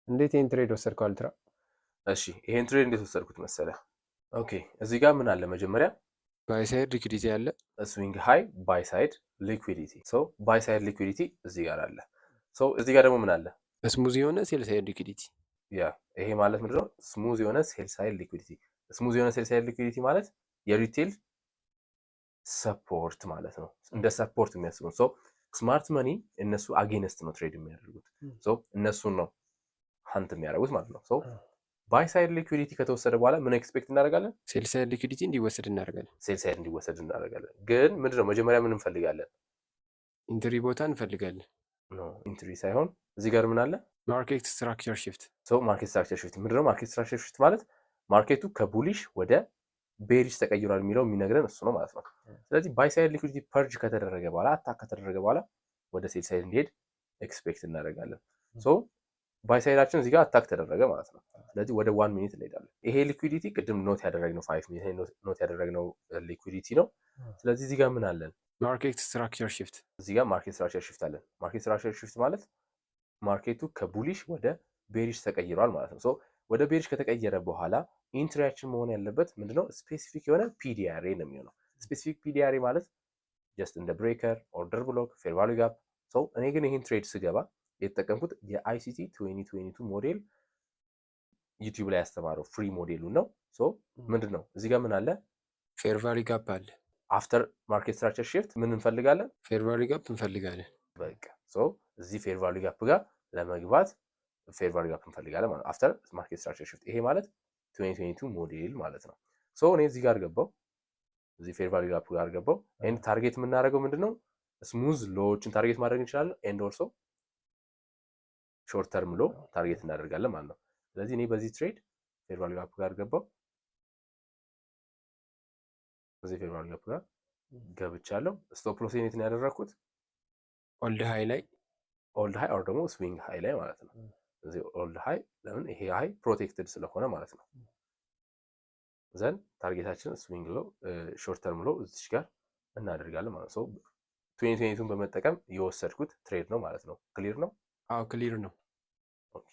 እንዴት ይሄን ትሬድ ወሰድከው አልትራ? እሺ ይሄን ትሬድ እንዴት ወሰድኩት መሰለህ? ኦኬ እዚህ ጋር ምን አለ መጀመሪያ ባይ ሳይድ ሊኩዲቲ አለ፣ ስዊንግ ሃይ ባይ ሳይድ ሊኩዊዲቲ። ሶ ባይ ሳይድ ሊኩዊዲቲ እዚህ ጋር አለ። ሶ እዚህ ጋር ደግሞ ምን አለ? ስሙዝ የሆነ ሴል ሳይድ ሊኩዲቲ። ያ ይሄ ማለት ምንድነው? ስሙዝ የሆነ ሴል ሳይድ ሊኩዊዲቲ። ስሙዝ የሆነ ሴል ሳይድ ሊኩዊዲቲ ማለት የሪቴል ሰፖርት ማለት ነው። እንደ ሰፖርት የሚያስቡ ሶ ስማርት መኒ እነሱ አጌንስት ነው ትሬድ የሚያደርጉት። ሶ እነሱን ነው ሀንት የሚያደርጉት ማለት ነው። ሶ ባይ ሳይድ ሊኩዊዲቲ ከተወሰደ በኋላ ምን ኤክስፔክት እናደርጋለን? ሴል ሳይድ ሊኩዲቲ እንዲወሰድ እናደርጋለን። ሴል ሳይድ እንዲወሰድ እናደርጋለን። ግን ምንድነው መጀመሪያ ምን እንፈልጋለን? ኢንትሪ ቦታ እንፈልጋለን። ኖ ኢንትሪ ሳይሆን እዚህ ጋር ምን አለ? ማርኬት ስትራክቸር ሽፍት። ሶ ማርኬት ስትራክቸር ሽፍት ምንድነው? ማርኬት ስትራክቸር ሽፍት ማለት ማርኬቱ ከቡሊሽ ወደ ቤሪሽ ተቀይሯል የሚለው የሚነግረን እሱ ነው ማለት ነው። ስለዚህ ባይ ሳይድ ሊኩዊዲቲ ፐርጅ ከተደረገ በኋላ አታክ ከተደረገ በኋላ ወደ ሴል ሳይድ እንዲሄድ ኤክስፔክት እናደርጋለን። ሶ ባይ ሳይዳችን እዚህ ጋር አታክ ተደረገ ማለት ነው። ስለዚህ ወደ 1 ሚኒት እንሄዳለን። ይሄ ሊኩዊዲቲ ቅድም ኖት ያደረግነው 5 ሚኒት ኖት ያደረግነው ሊኩዊዲቲ ነው። ስለዚህ እዚህ ጋር ምን አለን? ማርኬት ስትራክቸር ሽፍት። እዚህ ጋር ማርኬት ስትራክቸር ሽፍት አለን። ማርኬት ስትራክቸር ሽፍት ማለት ማርኬቱ ከቡሊሽ ወደ ቤሪሽ ተቀይሯል ማለት ነው። ሶ ወደ ቤሪሽ ከተቀየረ በኋላ ኢንትሪያችን መሆን ያለበት ምንድነው? ስፔሲፊክ የሆነ ፒዲአርኤ ነው የሚሆነው። ስፔሲፊክ ፒዲአርኤ ማለት ጀስት እንደ ብሬከር፣ ኦርደር ብሎክ፣ ፌር ቫልዩ ጋፕ። ሶ እኔ ግን ይህን ትሬድ ስገባ የተጠቀምኩት የአይሲቲ 2022 ሞዴል ዩቲዩብ ላይ ያስተማረው ፍሪ ሞዴሉን ነው። ሶ ምንድን ነው እዚህ ጋር ምን አለ? ፌር ቫልዩ ጋፕ አለ። አፍተር ማርኬት ስትራክቸር ሽፍት ምን እንፈልጋለን? ፌር ቫልዩ ጋፕ እንፈልጋለን። በቃ ሶ እዚህ ፌር ቫልዩ ጋፕ ጋር ለመግባት ፌር ቫልዩ ጋፕ እንፈልጋለን ማለት አፍተር ማርኬት ስትራክቸር ሽፍት። ይሄ ማለት 2022 ሞዴል ማለት ነው። ሶ እኔ እዚህ ጋር ገባው፣ እዚህ ፌር ቫልዩ ጋፕ ጋር ገባው። ኤንድ ታርጌት የምናደርገው ምንድነው? ስሙዝ ሎዎችን ታርጌት ማድረግ እንችላለን። ኤንድ ኦልሶ ሾርት ተርም ሎ ታርጌት እናደርጋለን ማለት ነው። ስለዚህ እኔ በዚህ ትሬድ ፌር ቫልዩ ጋፕ ጋር ገባው፣ በዚህ ፌር ቫልዩ ጋፕ ጋር ገብቻለሁ። ስቶፕ ሎስ የት ነው ያደረኩት? ኦልድ ሃይ ላይ፣ ኦልድ ሃይ ኦር ደግሞ ስዊንግ ሃይ ላይ ማለት ነው። እዚህ ኦልድ ሃይ ለምን ይሄ ሃይ ፕሮቴክትድ ስለሆነ ማለት ነው። ዘን ታርጌታችን ስዊንግ ሎ ሾርት ተርም ሎ እዚች ጋር እናደርጋለን ማለት ነው። 2022ን በመጠቀም የወሰድኩት ትሬድ ነው ማለት ነው። ክሊር ነው? አዎ ክሊር ነው። ኦኬ